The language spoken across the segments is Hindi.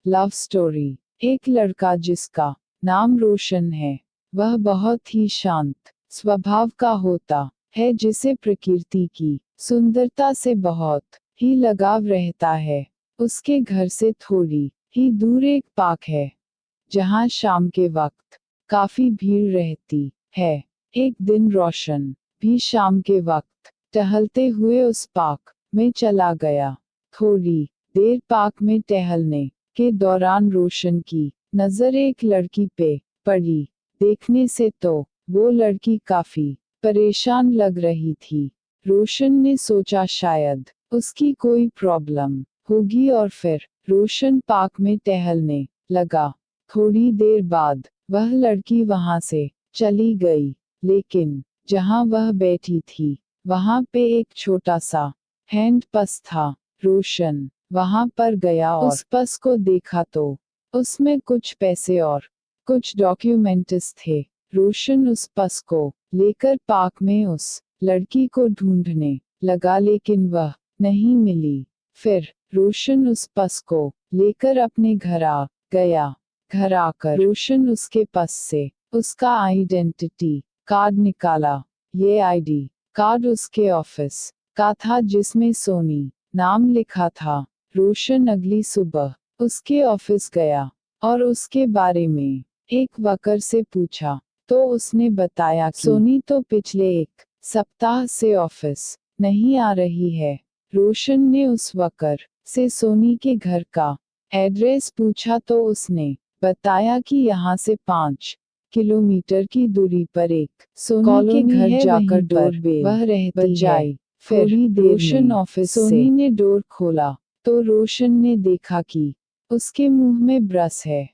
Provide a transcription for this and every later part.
Love story. एक लड़का जिसका नाम रोशन है, वह बहुत ही शांत स्वभाव का होता है, जिसे प्रकृति की सुंदरता से बहुत ही लगाव रहता है। उसके घर से थोड़ी ही दूर एक पार्क है, जहाँ शाम के वक्त काफी भीड़ रहती है। एक दिन रोशन भी शाम के वक्त टहलते हुए उस पार्क में चला गया। थोड़ी देर पार्क में टहलने के दौरान रोशन की नजर एक लड़की पे पड़ी। देखने से तो वो लड़की काफी परेशान लग रही थी। रोशन ने सोचा शायद उसकी कोई प्रॉब्लम होगी और फिर रोशन पार्क में टहलने लगा। थोड़ी देर बाद वह लड़की वहां से चली गई, लेकिन जहां वह बैठी थी वहां पे एक छोटा सा हैंड पर्स था। रोशन वहां पर गया और उस पर्स को देखा तो उसमें कुछ पैसे और कुछ डॉक्यूमेंट्स थे। रोशन उस पर्स को लेकर पार्क में उस लड़की को ढूंढने लगा, लेकिन वह नहीं मिली। फिर रोशन उस पर्स को लेकर अपने घर आ गया। घर आकर रोशन उसके पर्स से उसका आइडेंटिटी कार्ड निकाला। ये आईडी कार्ड उसके ऑफिस का था, जिसमें सोनी नाम लिखा था। रोशन अगली सुबह उसके ऑफिस गया और उसके बारे में एक वर्कर से पूछा, तो उसने बताया कि सोनी तो पिछले एक सप्ताह से ऑफिस नहीं आ रही है। रोशन ने उस वर्कर से सोनी के घर का एड्रेस पूछा तो उसने बताया कि यहाँ से 5 किलोमीटर की दूरी पर एक सोनी के घर जाकर डोरबेल वह रहती है। फिर रोशन ऑफिस सोनी ने डोर खोला तो रोशन ने देखा कि उसके मुंह में ब्रश है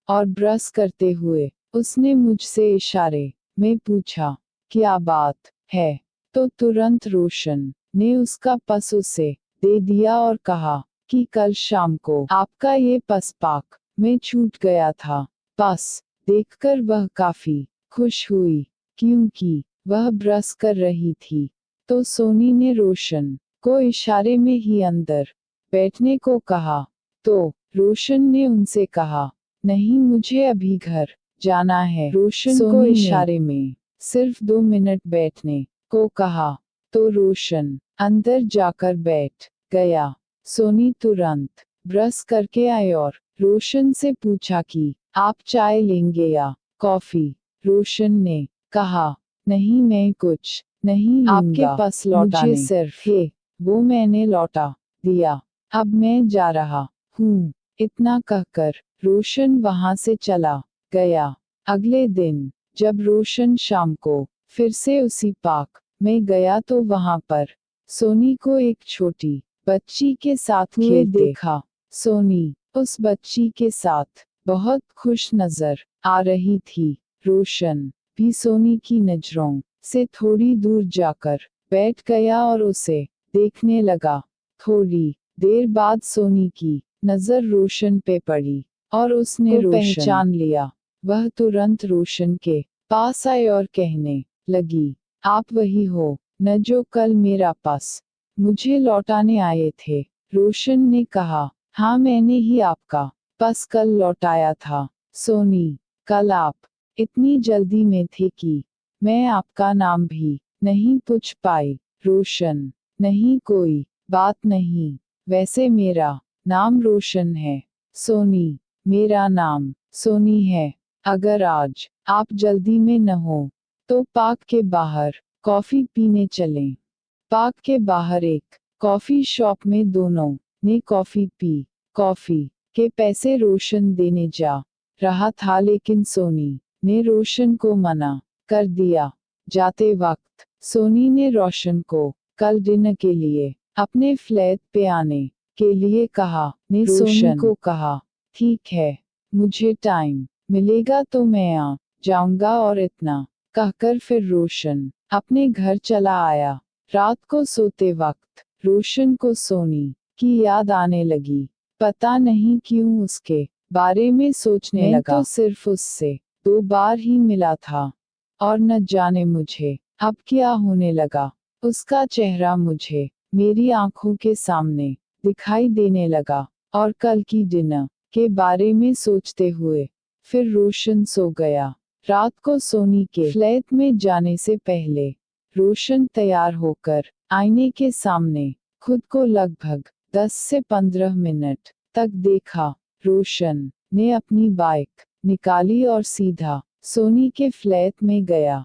और ब्रश करते हुए उसने मुझसे इशारे में पूछा, क्या बात है? तो तुरंत रोशन ने उसका पर्स उसे दे दिया और कहा कि कल शाम को आपका ये पर्स पार्क में छूट गया था। पर्स देखकर वह काफी खुश हुई, क्योंकि वह ब्रश कर रही थी। तो सोनी ने रोशन को इशारे में ही अंदर बैठने को कहा। तो रोशन ने उनसे कहा, नहीं, मुझे अभी घर जाना है। रोशन को इशारे में सिर्फ 2 मिनट बैठने को कहा तो रोशन अंदर जाकर बैठ गया। सोनी तुरंत ब्रश करके आई और रोशन से पूछा कि आप चाय लेंगे या कॉफी? रोशन ने कहा, नहीं, मैं कुछ नहीं लूंगा, आपके पास लौटाने मुझे सिर्फ है वो मैंने लौटा दिया, अब मैं जा रहा हूँ। इतना कहकर रोशन वहां से चला गया। अगले दिन जब रोशन शाम को फिर से उसी पार्क में गया तो वहां पर सोनी को एक छोटी बच्ची के साथ खेलते देखा। सोनी उस बच्ची के साथ बहुत खुश नजर आ रही थी। रोशन भी सोनी की नजरों से थोड़ी दूर जाकर बैठ गया और उसे देखने लगा। थोड़ी देर बाद सोनी की नजर रोशन पे पड़ी और उसने रोशन पहचान लिया। वह तुरंत रोशन के पास आई और कहने लगी, आप वही हो न जो कल मेरा पर्स मुझे लौटाने आए थे? रोशन ने कहा, हाँ, मैंने ही आपका पर्स कल लौटाया था। सोनी, कल आप इतनी जल्दी में थे कि मैं आपका नाम भी नहीं पूछ पाई। रोशन, नहीं, कोई बात नहीं, वैसे मेरा नाम रोशन है। सोनी, मेरा नाम सोनी है। अगर आज आप जल्दी में न हो तो पार्क के बाहर कॉफी पीने चलें। पार्क के बाहर एक कॉफी शॉप में दोनों ने कॉफी पी। कॉफी के पैसे रोशन देने जा रहा था, लेकिन सोनी ने रोशन को मना कर दिया। जाते वक्त सोनी ने रोशन को कल डिनर के लिए अपने फ्लैट पे आने के लिए कहा। ने सोनी को कहा, ठीक है, मुझे टाइम मिलेगा तो मैं आ जाऊंगा, और इतना कहकर फिर रोशन अपने घर चला आया। रात को सोते वक्त रोशन को सोनी की याद आने लगी। पता नहीं क्यों उसके बारे में सोचने लगा। तो सिर्फ उससे 2 बार ही मिला था और न जाने मुझे अब क्या होने लगा। उसका चेहरा मुझे मेरी आंखों के सामने दिखाई देने लगा और कल की डिनर के बारे में सोचते हुए। फिर रोशन सो गया। रात को सोनी के फ्लैट में जाने से पहले रोशन तैयार होकर आईने के सामने खुद को लगभग 10 से 15 मिनट तक देखा। रोशन ने अपनी बाइक निकाली और सीधा सोनी के फ्लैट में गया।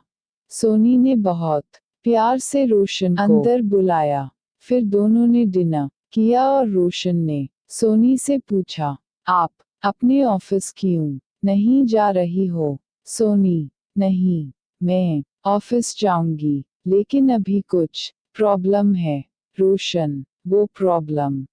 सोनी ने बहुत प्यार से रोशन को अंदर बुलाया। फिर दोनों ने डिनर किया और रोशन ने सोनी से पूछा, आप अपने ऑफिस क्यों नहीं जा रही हो? सोनी, नहीं, मैं ऑफिस जाऊंगी, लेकिन अभी कुछ प्रॉब्लम है। रोशन, वो प्रॉब्लम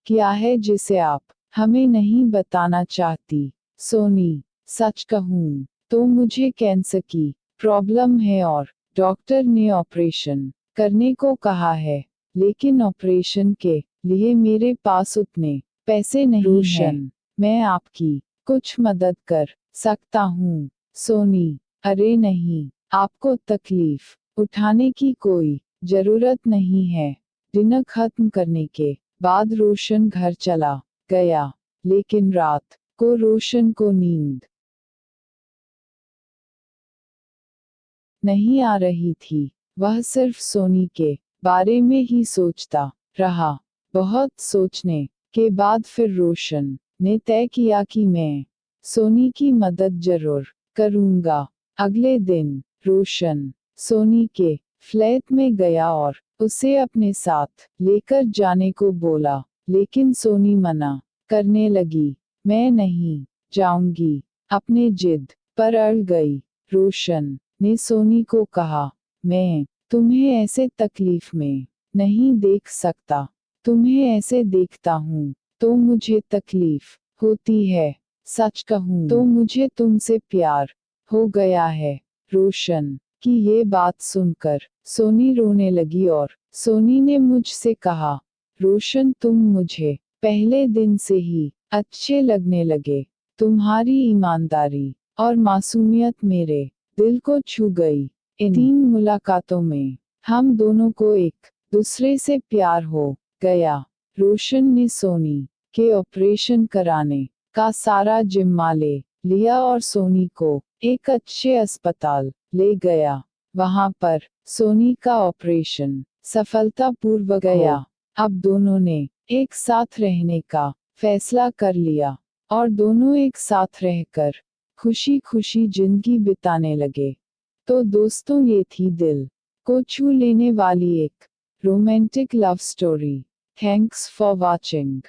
क्या है जिसे आप हमें नहीं बताना चाहती? सोनी, सच कहूं तो मुझे कैंसर की प्रॉब्लम है और डॉक्टर ने ऑपरेशन करने को कहा है, लेकिन ऑपरेशन के लिए मेरे पास उतने पैसे नहीं हैं। मैं आपकी कुछ मदद कर सकता हूँ। सोनी, अरे नहीं, आपको तकलीफ उठाने की कोई जरूरत नहीं है। डिनर खत्म करने के बाद रोशन घर चला गया, लेकिन रात को रोशन को नींद नहीं आ रही थी। वह सिर्फ सोनी के बारे में ही सोचता रहा। बहुत सोचने के बाद फिर रोशन ने तय किया कि मैं सोनी की मदद जरूर करूंगा। अगले दिन रोशन सोनी के फ्लैट में गया और उसे अपने साथ लेकर जाने को बोला, लेकिन सोनी मना करने लगी। मैं नहीं जाऊंगी, अपने जिद पर अड़ गई। रोशन ने सोनी को कहा, मैं तुम्हें ऐसे तकलीफ में नहीं देख सकता। तुम्हें ऐसे देखता हूँ तो मुझे तकलीफ होती है। सच कहूँ तो मुझे तुमसे प्यार हो गया है। रोशन की ये बात सुनकर सोनी रोने लगी और सोनी ने मुझसे कहा, रोशन तुम मुझे पहले दिन से ही अच्छे लगने लगे। तुम्हारी ईमानदारी और मासूमियत मेरे दिल को छू गई। इन 3 मुलाकातों में हम दोनों को एक दूसरे से प्यार हो गया। रोशन ने सोनी के ऑपरेशन कराने का सारा जिम्मा ले लिया और सोनी को एक अच्छे अस्पताल ले गया। वहां पर सोनी का ऑपरेशन सफलतापूर्वक गया। अब दोनों ने एक साथ रहने का फैसला कर लिया और दोनों एक साथ रहकर खुशी खुशी जिंदगी बिताने लगे। तो दोस्तों, ये थी दिल को छू लेने वाली एक romantic love story. Thanks for watching.